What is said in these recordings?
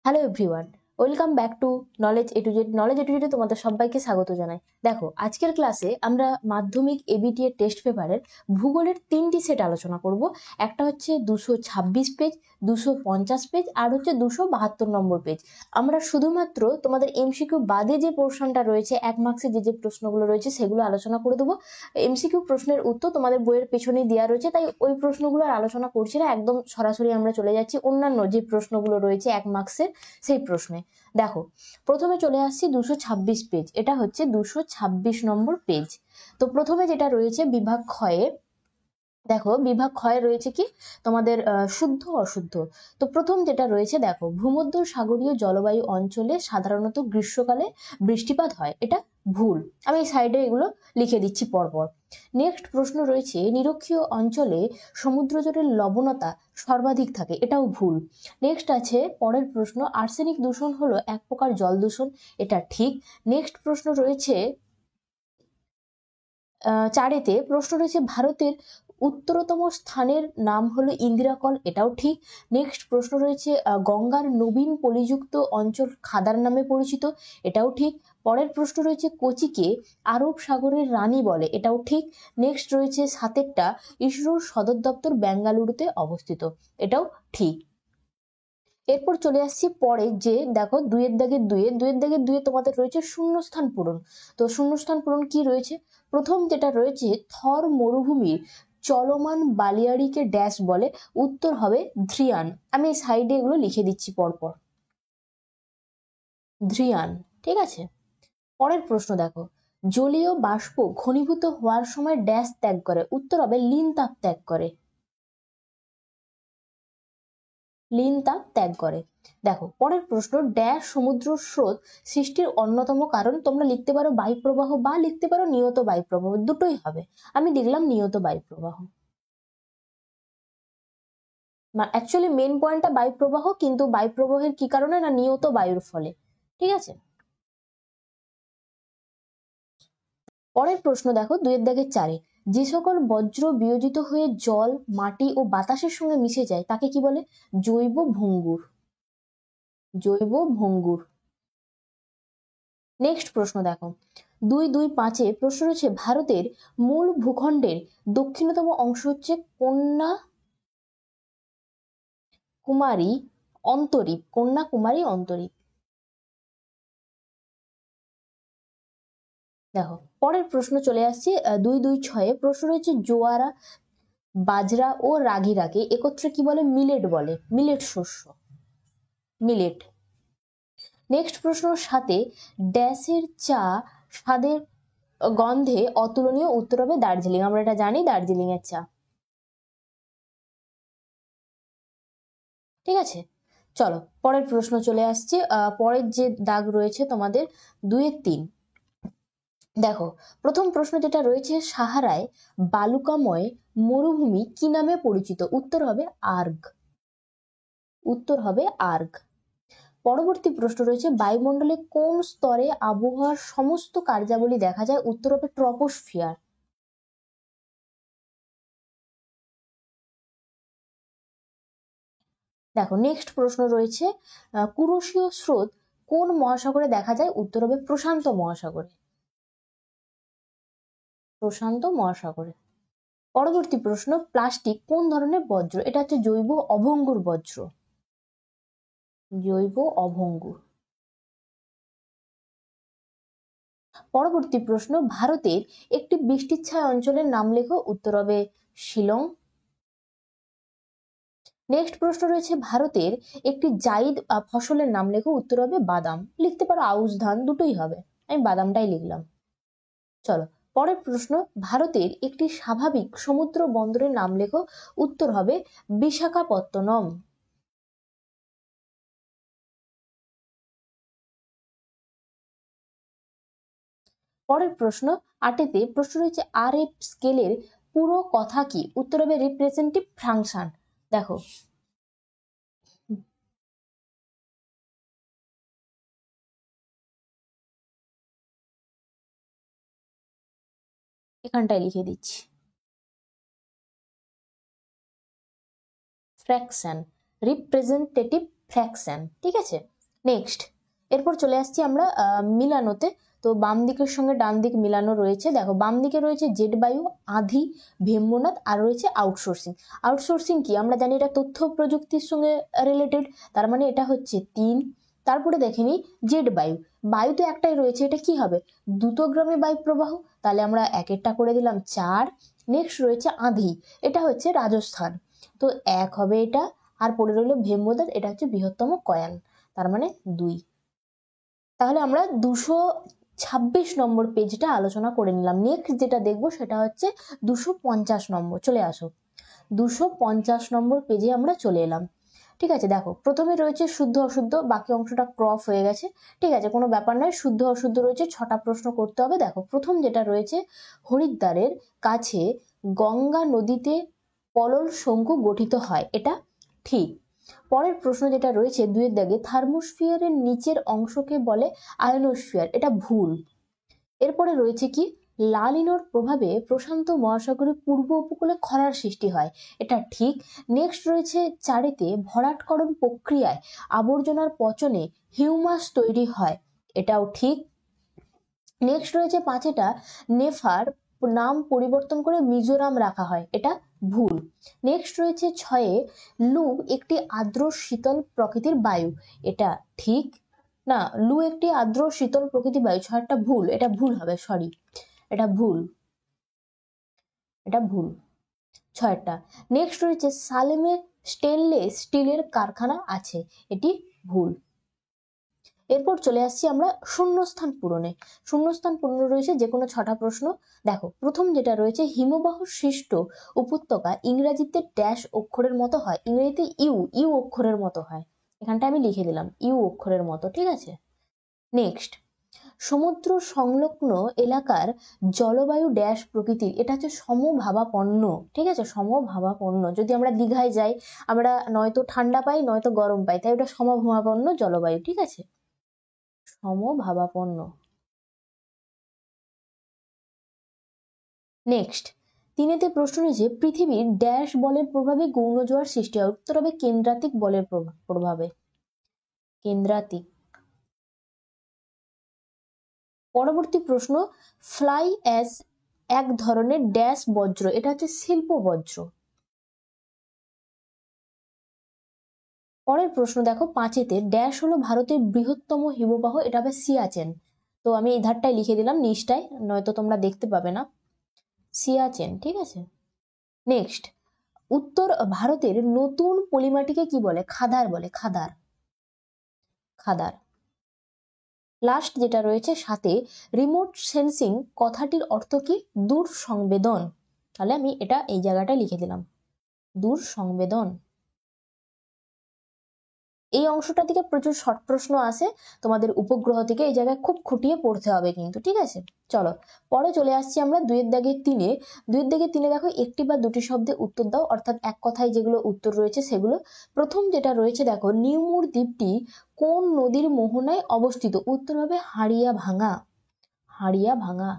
Hello everyone, welcome back to knowledge A to Z. Knowledge A to জেডে তোমাদের সবাইকে স্বাগত জানাই। দেখো, আজকের ক্লাসে আমরা মাধ্যমিক এবিটি এর টেস্ট পেপারের ভূগোলের তিনটি সেট আলোচনা করব। একটা হচ্ছে 226 পেজ, 250 পেজ, আর হচ্ছে 272 নম্বর পেজ। আমরা শুধুমাত্র তোমাদের এমসিকিউ বাদে যে পোর্শনটা রয়েছে, 1 মার্কসে যে প্রশ্নগুলো রয়েছে সেগুলো আলোচনা করে দেবো। এমসিকিউ প্রশ্নের উত্তর তোমাদের বইয়ের পেছনেই দেওয়া রয়েছে, তাই ওই প্রশ্নগুলো আর আলোচনা করছি না। একদম সরাসরি আমরা চলে যাচ্ছি অন্যান্য যে প্রশ্নগুলো রয়েছে 1 মার্কসের সেই প্রশ্নে। দেখো, প্রথমে চলে আসছি 226 পেজ। এটা হচ্ছে 226 নম্বর পেজ। তো প্রথমে যেটা রয়েছে বিভাগ ক্ষয়ে, দেখো বিভাগ ক্ষয়ে রয়েছে কি তোমাদের শুদ্ধ অশুদ্ধ। তো প্রথম যেটা রয়েছে, দেখো ভূমধ্য সাগরীয় জলবায়ু অঞ্চলে সাধারণত গ্রীষ্মকালে বৃষ্টিপাত হয়, এটা ভুল। আমি এই সাইডে এগুলো লিখে দিচ্ছি পরপর। নেক্সট প্রশ্ন রয়েছে নিরক্ষীয় অঞ্চলে সমুদ্র জলের লবণতা সর্বাধিক থাকে, এটাও ভুল। নেক্সট আছে পরের প্রশ্ন, আর্সেনিক দূষণ হলো এক প্রকার জল দূষণ, এটা ঠিক। নেক্সট প্রশ্ন রয়েছে 4-এতে প্রশ্ন রয়েছে ভারতের উত্তরতম স্থানের নাম হলো ইন্দিরা কল, এটাও ঠিক। নেক্সট প্রশ্ন রয়েছে গঙ্গার নবীন পলিযুক্ত অঞ্চল খাদার নামে পরিচিত, এটাও ঠিক। পরের প্রশ্ন রয়েছে কোচিকে আরব সাগরের রানী বলে, এটাও ঠিক। নেক্সট রয়েছে 7-এরটা ইসরোর সদর দপ্তর বেঙ্গালুরুতে অবস্থিত, এটাও ঠিক। এরপর চলে আসছি পরে, যে দেখো 2-এর দাগে 2 তোমাদের রয়েছে শূন্যস্থান পূরণ। তো শূন্যস্থান পূরণ কি রয়েছে? প্রথম যেটা রয়েছে, থর মরুভূমির চলমান বালিয়াড়িকে ড্যাশ বলে, উত্তর হবে ধ্রিয়ান। আমি এই সাইডে এগুলো লিখে দিচ্ছি পরপর, ধ্রিয়ান, ঠিক আছে। পরের প্রশ্ন দেখো, জলীয় বাষ্প ঘনীভূত হওয়ার সময় ড্যাশ ত্যাগ করে, উত্তর হবে লিন তাপ ত্যাগ করে, লিন তাপ ত্যাগ করে। দেখো পরের প্রশ্ন, ড্যাশ সমুদ্র স্রোত সৃষ্টির অন্যতম কারণ, তোমরা লিখতে পারো বায়ুপ্রবাহ বা লিখতে পারো নিয়ত বায়ুপ্রবাহ, দুটোই হবে। আমি লিখলাম নিয়ত বায়ুপ্রবাহ। অ্যাকচুয়ালি মেন পয়েন্টটা বায়ুপ্রবাহ, কিন্তু বায়ুপ্রবাহের কি কারণে না নিয়ত বায়ুর ফলে, ঠিক আছে। পরের প্রশ্ন দেখো 2-এর দাগে 4-এ, যে সকল বজ্র বিয়োজিত হয়ে জল, মাটি ও বাতাসের সঙ্গে মিশে যায় তাকে কি বলে? জৈব ভঙ্গুর, জৈব ভঙ্গুর। নেক্সট প্রশ্ন দেখো, 2-2-5-এ প্রশ্ন রয়েছে ভারতের মূল ভূখণ্ডের দক্ষিণতম অংশ হচ্ছে কন্যাকুমারী অন্তরীপ, কন্যাকুমারী অন্তরীপ। দেখো পরের প্রশ্ন চলে আসছে 2-2-6-এ প্রশ্ন রয়েছে জোয়ারা, বাজরা ও রাগিরাকে একত্রে কি বলে? মিলেট বলে, মিলেট শস্য, মিলেট। নেক্সট প্রশ্ন 7-এ, ড্যাশের চা স্বাদের গন্ধে অতুলনীয়, উত্তর হবে দার্জিলিং। আমরা এটা জানি, দার্জিলিং এর চা, ঠিক আছে। চলো পরের প্রশ্ন চলে আসছে, পরের যে দাগ রয়েছে তোমাদের 2-3। দেখো প্রথম প্রশ্ন যেটা রয়েছে, সাহারায় বালুকাময় মরুভূমি কি নামে পরিচিত? উত্তর হবে আর্গ, উত্তর হবে আর্গ। পরবর্তী প্রশ্ন রয়েছে বায়ুমণ্ডলে কোন স্তরে আবহাওয়ার সমস্ত কার্যাবলী দেখা যায়? উত্তর হবে ট্রপোস্ফিয়ার। দেখো নেক্সট প্রশ্ন রয়েছে, কুরোশীয় স্রোত কোন মহাসাগরে দেখা যায়? উত্তর হবে প্রশান্ত মহাসাগরে, প্রশান্ত মহাসাগরে। পরবর্তী প্রশ্ন, প্লাস্টিক কোন ধরনের বজ্র? এটা হচ্ছে জৈব অভঙ্গুর বজ্র, জৈব অভঙ্গুর। পরবর্তী প্রশ্ন, ভারতের একটি বৃষ্টিচ্ছায়া অঞ্চলের নাম লেখো, উত্তর হবে শিলং। নেক্সট প্রশ্ন রয়েছে ভারতের একটি জাইদ ফসলের নাম লেখো, উত্তর হবে বাদাম। লিখতে পারো আউশ ধান, দুটোই হবে, আমি বাদামটাই লিখলাম। চলো পরের প্রশ্ন, ভারতের একটি স্বাভাবিক সমুদ্র বন্দরের নাম লেখো, উত্তর হবে বিশাখাপত্তনম। পরের প্রশ্ন 8-এতে প্রশ্ন রয়েছে RF স্কেলের পুরো কথা কি? উত্তর হবে রিপ্রেজেন্টেটিভ ফাংশন। দেখো এখানটায় লিখে দিচ্ছি, ফ্র্যাকশন, রিপ্রেজেন্টেটিভ ফ্র্যাকশন, ঠিক আছে। নেক্সট, এরপর চলে আসছি আমরা মিলানোতে। তো বাম দিকের সঙ্গে ডান দিক মিলানো রয়েছে। দেখো বাম দিকে রয়েছে জেট বায়ু, আধি, ভেম্বনাথ, আর রয়েছে আউটসোর্সিং। আউটসোর্সিং কি আমরা জানি, এটা তথ্য প্রযুক্তির সঙ্গে রিলেটেড, তার মানে এটা হচ্ছে 3। তারপরে দেখে নিই জেট বায়ু, বায়ু তো একটাই রয়েছে, এটা কি হবে, দ্রুতগামী বায়ু প্রবাহ, তাহলে আমরা একেরটা করে দিলাম 4। নেক্সট রয়েছে আঁধি, এটা হচ্ছে রাজস্থান, তো 1 হবে এটা। আর পড়ে রইল ভেম্বনাথ, এটা হচ্ছে বৃহত্তম কয়াল, তার মানে 2। তাহলে আমরা 226 নম্বর পেজটা আলোচনা করে নিলাম। নেক্সট যেটা দেখবো সেটা হচ্ছে 250 নম্বর। চলে আসো, 250 নম্বর পেজে আমরা চলে এলাম। ঠিক আছে, দেখো প্রথমে রয়েছে শুদ্ধ অশুদ্ধ, বাকি অংশটা ক্রপ হয়ে গেছে। ঠিক আছে, কোনো ব্যাপার নয়, শুদ্ধ অশুদ্ধ রয়েছে, 6টা প্রশ্ন করতে হবে। দেখো প্রথম যেটা রয়েছে, হরিদ্বারের কাছে গঙ্গা নদীতে পলল শঙ্কু গঠিত হয়, এটা ঠিক। পরের প্রশ্ন যেটা রয়েছে 2 এর দাগে, থার্মোস্ফিয়ারের নিচের অংশকে বলে আয়নোস্ফিয়ার, এটা ভুল। এরপরে রয়েছে কি, লালিনোর প্রভাবে প্রশান্ত মহাসাগরের পূর্ব উপকূলে খরার সৃষ্টি হয়, এটা ঠিক। নেক্সট রয়েছে 4-এতে, ভরাটকরণ প্রক্রিয়ায় আবর্জনার পচনে হিউমাস তৈরি হয়, এটাও ঠিক। নেক্সট রয়েছে 5-এটা, নেফার নাম পরিবর্তন করে মিজোরাম রাখা হয়, এটা ভুল। নেক্সট রয়েছে 6-এ, লু একটি আর্দ্র শীতল প্রকৃতির বায়ু, এটা ঠিক না, লু একটি আর্দ্র শীতল প্রকৃতির বায়ু, 6টা ভুল, এটা ভুল হবে, সরি, এটা ভুল, এটা ভুল 6টা। নেক্সট রয়েছে সালেমে স্টেনলেস স্টিলের কারখানা আছে, এটি ভুল। এরপর চলে আসছি আমরা শূন্যস্থান পূরণে। শূন্যস্থান পূরণ রয়েছে যে কোনো 6টা প্রশ্ন। দেখো প্রথম যেটা রয়েছে, হিমবাহ সৃষ্ট উপত্যকা ইংরেজিতে ড্যাশ অক্ষরের মতো হয়, ইংরেজিতে ইউ অক্ষরের মতো হয়, এখানটা আমি লিখে দিলাম ইউ অক্ষরের মতো, ঠিক আছে। নেক্সট, সমুদ্র সংলগ্ন এলাকার জলবায়ু ড্যাশ প্রকৃতির, এটা হচ্ছে সমভাবাপন্ন, ঠিক আছে, সমভাবাপন্ন। যদি আমরা দীঘায় যাই, আমরা নয়তো ঠান্ডা পাই নয়তো গরম পাই, তাই ওটা সমভাবাপন্ন জলবায়ু, ঠিক আছে, সমভাবাপন্ন। নেক্সট, 3-এতে প্রশ্ন রয়েছে, পৃথিবীর ড্যাশ বলের প্রভাবে গৌণ জোয়ার সৃষ্টি হয়, উত্তর হবে কেন্দ্রাতিক বলের প্রভাবে, কেন্দ্রাতিক। পরবর্তী প্রশ্ন, ফ্লাই অ্যাশ এক ধরনের ড্যাশ বজ্র, এটা হচ্ছে শিল্প বজ্র। পরের প্রশ্ন দেখো 5-এতে, ড্যাশ হলো ভারতের বৃহত্তম হিমবাহ, এটা হবে সিয়াচেন, তো আমি এই ধারটাই লিখে দিলাম নিচটায়, নয়তো তোমরা দেখতে পাবে না, সিয়াচেন, ঠিক আছে। নেক্সট, উত্তর ভারতের নতুন পলিমাটিকে কি বলে, খাদার বলে, খাদার, খাদার। লাস্ট যেটা রয়েছে 7-এ, রিমোট সেন্সিং কথাটির অর্থ কি, দূর সংবেদন, তাহলে আমি এটা এই জায়গাটায় লিখে দিলাম, দূর সংবেদন। এই অংশটা থেকে প্রচুর শর্ট প্রশ্ন আসে তোমাদের উপগ্রহ থেকে, এই জায়গায় খুব খুঁটিয়ে পড়তে হবে কিন্তু, ঠিক আছে। চলো পরে চলে আসছি আমরা 2-এর দাগে 3-এ। 2-এর দাগে 3-এ দেখো, একটি বা দুটি শব্দে উত্তর দাও, অর্থাৎ এক কথায় যেগুলো উত্তর রয়েছে সেগুলো। প্রথম যেটা রয়েছে দেখো, নিউমুর দ্বীপটি কোন নদীর মোহনায় অবস্থিত, উত্তর হবে হাড়িয়া ভাঙা, হাড়িয়া ভাঙা।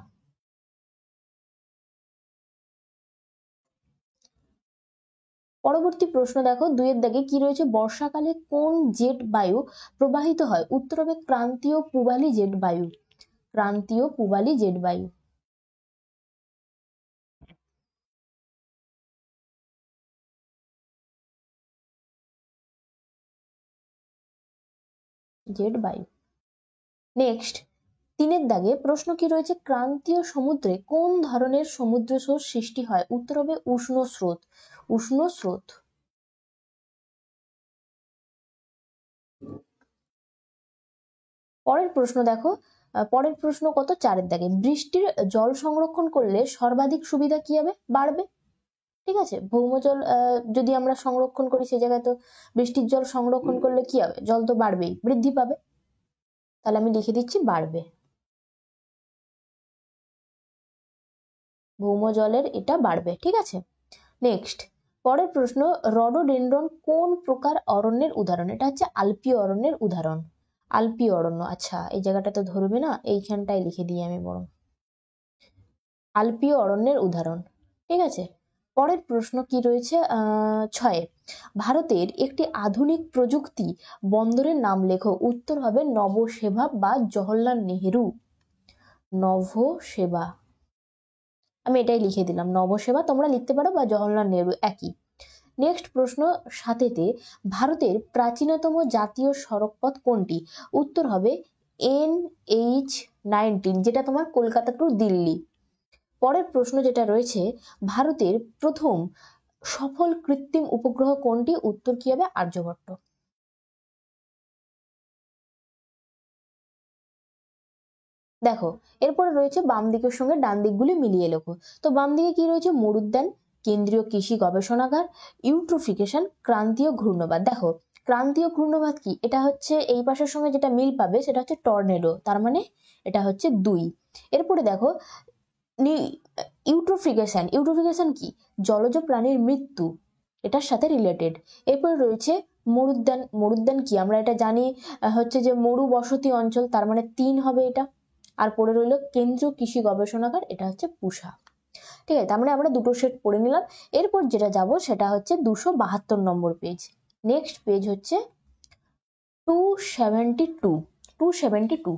পরবর্তী প্রশ্ন দেখো 2-এর দাগে কি রয়েছে, বর্ষাকালে কোন জেট বায়ু প্রবাহিত হয়, উত্তর হবে ক্রান্তীয় পূবালী জেট বায়ু, ক্রান্তীয় পূবালী জেট বায়ু। জেট বায়ু। নেক্সট, 3-এর দাগে প্রশ্ন কি রয়েছে, ক্রান্তীয় সমুদ্রে কোন ধরনের সমুদ্র স্রোত সৃষ্টি হয়, উত্তর হবে উষ্ণ স্রোত, উষ্ণ স্রোত। পরের প্রশ্ন দেখো, পরের প্রশ্ন কত, 4-এর দাগে, বৃষ্টির জল সংরক্ষণ করলে সর্বাধিক সুবিধা কি হবে, বাড়বে, ঠিক আছে। ভৌমজল যদি আমরা সংরক্ষণ করি, সেই জায়গায় তো বৃষ্টির জল সংরক্ষণ করলে কি হবে, জল তো বাড়বেই, বৃদ্ধি পাবে, তাহলে আমি লিখে দিচ্ছি বাড়বে, ভৌমজলের এটা বাড়বে, ঠিক আছে। নেক্সট, পরের প্রশ্ন, রডোডেনড্রন কোন প্রকার অরণ্যের উদাহরণ, এটা হচ্ছে আলপীয় অরণ্যের উদাহরণ, আলপীয় অরণ্য। আচ্ছা এই জায়গাটা তো ধরবে না, এইখানটায় লিখে দিই আমি বরং, আলপীয় অরণ্যের উদাহরণ, ঠিক আছে। পরের প্রশ্ন কি রয়েছে 6 ভারতের একটি আধুনিক প্রযুক্তি বন্দরের নাম লেখো। উত্তর হবে নবসেবা বা জওহরলাল নেহেরু। নভোসেবা, আমি এটাই লিখে দিলাম, নবসেবা তোমরা লিখতে পারো বা জওহরলাল নেহেরু একই। নেক্সট প্রশ্ন 7 ভারতের প্রাচীনতম জাতীয় সড়কপথ কোনটি? উত্তর হবে NH-19, যেটা তোমার কলকাতা টু দিল্লি। পরের প্রশ্ন যেটা রয়েছে ভারতের প্রথম সফল কৃত্রিম উপগ্রহ কোনটি? উত্তর কি হবে? আর্যভট্ট। দেখো এরপরে রয়েছে বাম দিকের সঙ্গে ডান দিকগুলি মিলিয়ে লেখো। তো বাম দিকে কি রয়েছে? মরুদ্যান, কেন্দ্রীয় কৃষি গবেষণাগার, ইউট্রোফিকেশন, ক্রান্তীয় ঘূর্ণবাদ। দেখো ক্রান্তীয় ঘূর্ণবাদ কি? এটা হচ্ছে এই পাশের সঙ্গে যেটা মিল পাবে সেটা হচ্ছে টর্নেডো, তার মানে এটা হচ্ছে 2। এরপরে দেখো ইউট্রোফিকেশন, ইউট্রোফিকেশন কি? জলজ প্রাণীর মৃত্যু, এটার সাথে রিলেটেড। এরপর রয়েছে মরুদ্যান, মরুদ্যান কি আমরা এটা জানি হচ্ছে যে মরু বসতি অঞ্চল, তার মানে 3 হবে এটা। আর পড়ে রইল কেন্দ্রীয় কৃষি গবেষণাগার, এটা হচ্ছে পুসা। ঠিক আছে, তার মানে আমরা দুটো সেট পড়ে নিলাম। এরপর যেটা যাব সেটা হচ্ছে 272 নম্বর পেজ। নেক্সট পেজ হচ্ছে 272, 272।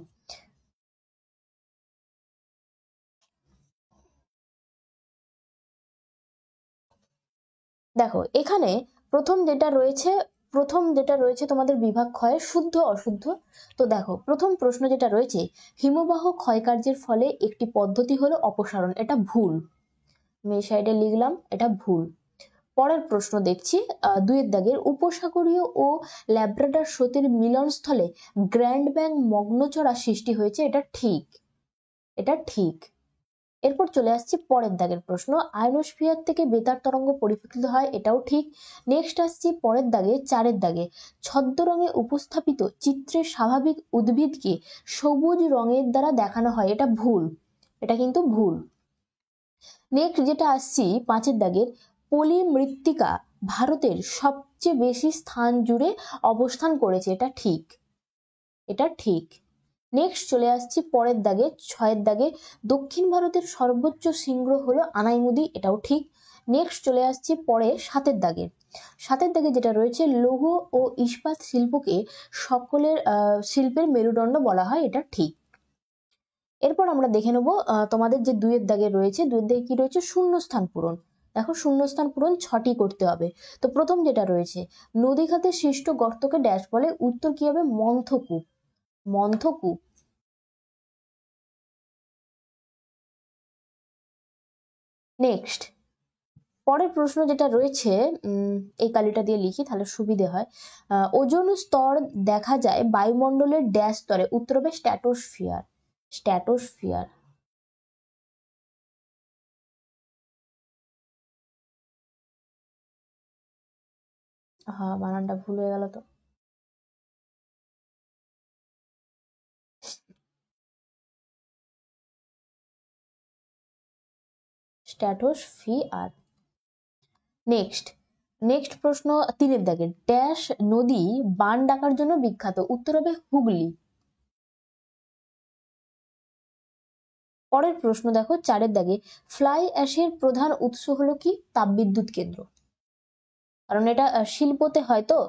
দেখো এখানে প্রথম যেটা রয়েছে তোমাদের বিভাগ ক্ষয়, শুদ্ধ অশুদ্ধ। তো দেখো প্রথম প্রশ্ন যেটা রয়েছে, হিমবাহ ক্ষয়কার্যের ফলে একটি পদ্ধতি হলো অপসারণ, এটা ভুল। আমি এই সাইডে লিখলাম এটা ভুল। পরের প্রশ্ন দেখছি 2 দাগের, উপসাগরীয় ও ল্যাব্রাডর স্রোতের মিলনস্থলে গ্র্যান্ড ব্যাংক মগ্নচড়া সৃষ্টি হয়েছে, এটা ঠিক, এটা ঠিক। এরপর চলে আসছি পরের দাগের প্রশ্ন, আয়নোস্ফিয়ার থেকে বেতার তরঙ্গ পরিবর্তিত হয়, এটাও ঠিক। নেক্সট আসছি পরের দাগে 4 দাগে, ছদ্ম রঙে উপস্থাপিত চিত্রের স্বাভাবিক উদ্ভিদকে সবুজ রঙের দ্বারা দেখানো হয়, এটা ভুল, এটা কিন্তু ভুল। নেক্সট যেটা আসছি 5 দাগের, পলিমৃত্তিকা ভারতের সবচেয়ে বেশি স্থান জুড়ে অবস্থান করেছে, এটা ঠিক, এটা ঠিক। নেক্সট চলে আসছি পরের দাগে 6 দাগে, দক্ষিণ ভারতের সর্বোচ্চ শৃঙ্গ হলো আনাইমুদি, এটাও ঠিক। নেক্সট চলে আসছি পরে 7 দাগে, 7 দাগে যেটা রয়েছে, লৌহ ও ইস্পাত শিল্পকে সকলের শিল্পের মেরুদণ্ড বলা হয়, এটা ঠিক। এরপর আমরা দেখে নেব তোমাদের যে 2 দাগে রয়েছে, 2 দাগে কি রয়েছে? শূন্যস্থান পূরণ। দেখো শূন্যস্থান পূরণ 6টি করতে হবে। তো প্রথম যেটা রয়েছে, নদী খাতে সৃষ্ট গর্তকে ড্যাশ বলে, উত্তর কি হবে? মন্থকূপ, মন্থকূপ। নেক্সট পরের প্রশ্ন যেটা রয়েছে, এই কালিটা দিয়ে লিখি তাহলে সুবিধে হয়। ওজোন স্তর দেখা যায় বায়ুমণ্ডলের ড্যাশ স্তরে, উত্তর হবে স্ট্র্যাটোস্ফিয়ার, স্ট্র্যাটোস্ফিয়ার। হ্যাঁ বানানটা ভুল হয়ে গেল তো। স্ট্র্যাটোস্ফিয়ার। নেক্সট নেক্সট প্রশ্ন 3 দাগে, ড্যাশ নদী বান ডাকার জন্য বিখ্যাত, উত্তর হবে হুগলি। পরের প্রশ্ন দেখো 4 দাগে, ফ্লাই অ্যাশের প্রধান উৎস হলো কি? তাপবিদ্যুৎ কেন্দ্র, কারণ এটা শিল্পতে হয় তো।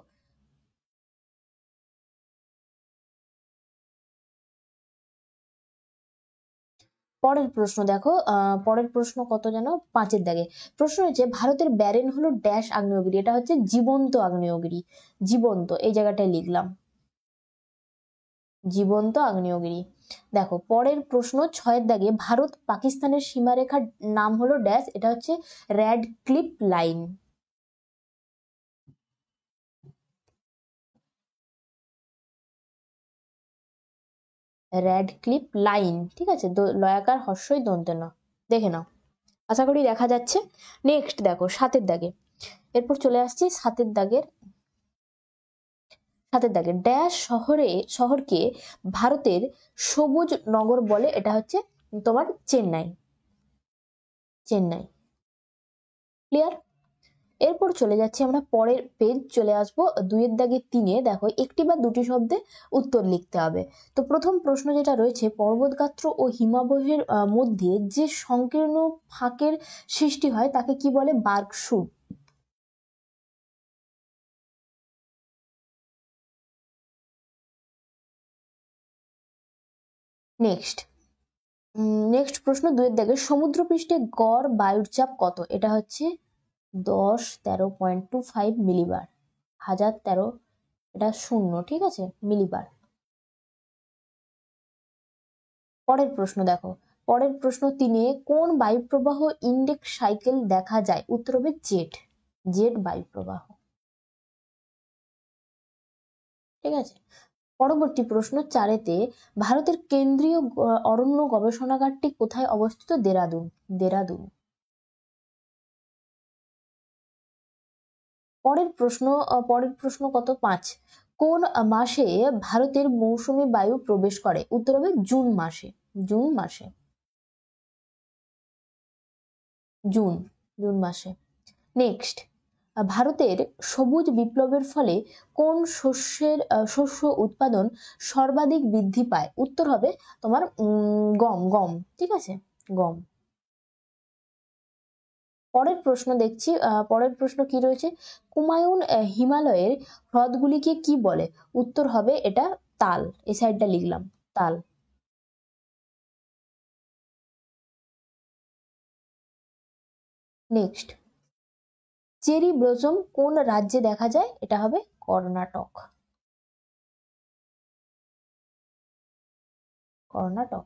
পরের প্রশ্ন দেখো পরের প্রশ্ন কত যেন 5 দাগে, প্রশ্ন হচ্ছে ভারতের ব্যারেন হলো ড্যাশ আগ্নেয়গিরি, এটা হচ্ছে জীবন্ত আগ্নেয়গিরি, জীবন্ত, এই জায়গাটায় লিখলাম জীবন্ত আগ্নেয়গিরি। দেখো পরের প্রশ্ন 6 দাগে, ভারত পাকিস্তানের সীমারেখার নাম হলো ড্যাশ, এটা হচ্ছে red clip line. Red clip line, ঠিক আছে, লয়াকার হর্ষই দন্তে ন, দেখে নাও, আশা করি দেখা যাচ্ছে। নেক্সট দেখো 7 দাগে, এরপর চলে আসছি 7 দাগে ড্যাশ শহরকে ভারতের সবুজ নগর বলে, এটা হচ্ছে তোমার চেন্নাই, চেন্নাই। ক্লিয়ার? এরপর চলে যাচ্ছি আমরা পরের পেজ, চলে আসবো 2 এর দাগে 3-এ। দেখো একটি বা দুটি শব্দে উত্তর লিখতে হবে। তো প্রথম প্রশ্ন যেটা রয়েছে, পর্বতগাত্র ও হিমাবহের মধ্যে যে সংকীর্ণ ফাঁকের সৃষ্টি হয় তাকে কি বলে? বার্কশুট। নেক্সট প্রশ্ন 2-এর দাগে, সমুদ্রপৃষ্ঠে গড় বায়ুর চাপ কত? এটা হচ্ছে 13.25 মিলিবার, 1013, এটা 0, ঠিক আছে, মিলিবার। পরের প্রশ্ন দেখো, পরের প্রশ্ন 3-এ, কোন বায়ুপ্রবাহ ইন্ডেক্স সাইকেল দেখা যায়? উত্তর হবে জেট, জেট বায়ুপ্রবাহ, ঠিক আছে। পরবর্তী প্রশ্ন 4-এতে, ভারতের কেন্দ্রীয় অরণ্য গবেষণাগারটি কোথায় অবস্থিত? দেরাদুন, দেরাদুন। পরের প্রশ্ন কত? 5। কোন মাসে ভারতের মৌসুমী বায়ু প্রবেশ করে? উত্তর হবে জুন মাসে, জুন মাসে, জুন, জুন মাসে। নেক্সট, ভারতের সবুজ বিপ্লবের ফলে কোন শস্য উৎপাদন সর্বাধিক বৃদ্ধি পায়? উত্তর হবে তোমার গম, গম, ঠিক আছে, গম। পরের প্রশ্ন দেখছি, পরের প্রশ্ন কি রয়েছে, কুমায়ুন হিমালয়ের হ্রদগুলিকে কি বলে? উত্তর হবে এটা তাল, এই সাইডটা লিখলাম, তাল। নেক্সট, চেরি ব্লসম কোন রাজ্যে দেখা যায়? এটা হবে কর্ণাটক, কর্ণাটক।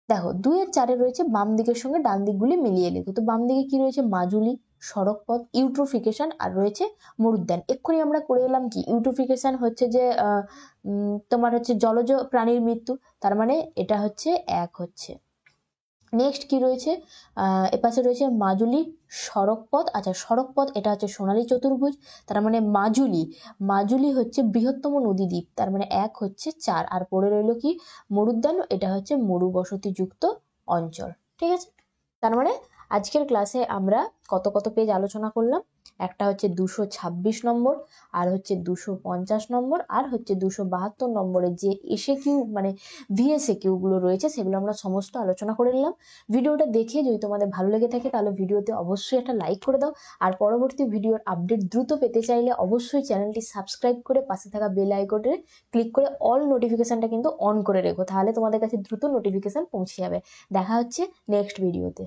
দেখো 2-এর 4-এ রয়েছে বাম দিকের সঙ্গে ডান দিকগুলি মিলিয়ে লেখো। তো বাম দিকে কি রয়েছে? মাজুলি, সড়কপথ, ইউট্রোফিকেশন, আর রয়েছে মরুদ্যান। এক্ষুনি আমরা করে এলাম কি, ইউট্রোফিকেশন হচ্ছে যে তোমার হচ্ছে জলজ প্রাণীর মৃত্যু, তার মানে এটা হচ্ছে 1 হচ্ছে। নেক্সট কি রয়েছে, এপাশে রয়েছে মাজুলি, সড়কপথ। আচ্ছা, সড়কপথ এটা হচ্ছে সোনালী চতুর্ভুজ, তার মানে মাজুলি, মাজুলি হচ্ছে বৃহত্তম নদীদ্বীপ, তার মানে 1 হচ্ছে 4। আর পড়ে রইল কি? মরুদ্যান, এটা হচ্ছে মরুবসতিযুক্ত অঞ্চল, ঠিক আছে। তার মানে আজকের ক্লাসে আমরা কত কত পেজ আলোচনা করলাম? একটা হচ্ছে 226 নম্বর, আর হচ্ছে 250 নম্বর, আর হচ্ছে 272 নম্বরের যে এসে কিউ মানে ভিএসএ কিউ গুলো রয়েছে সেগুলো আমরা সমস্ত আলোচনা করে নিলাম। ভিডিওটা দেখে যদি তোমাদের ভালো লেগে থাকে তাহলে ভিডিওতে অবশ্যই একটা লাইক করে দাও। আর পরবর্তী ভিডিওর আপডেট দ্রুত পেতে চাইলে অবশ্যই চ্যানেলটি সাবস্ক্রাইব করে পাশে থাকা বেল আইকনে ক্লিক করে অল নোটিফিকেশনটা কিন্তু অন করে রেখো, তাহলে তোমাদের কাছে দ্রুত নোটিফিকেশন পৌঁছে যাবে। দেখা হচ্ছে নেক্সট ভিডিওতে।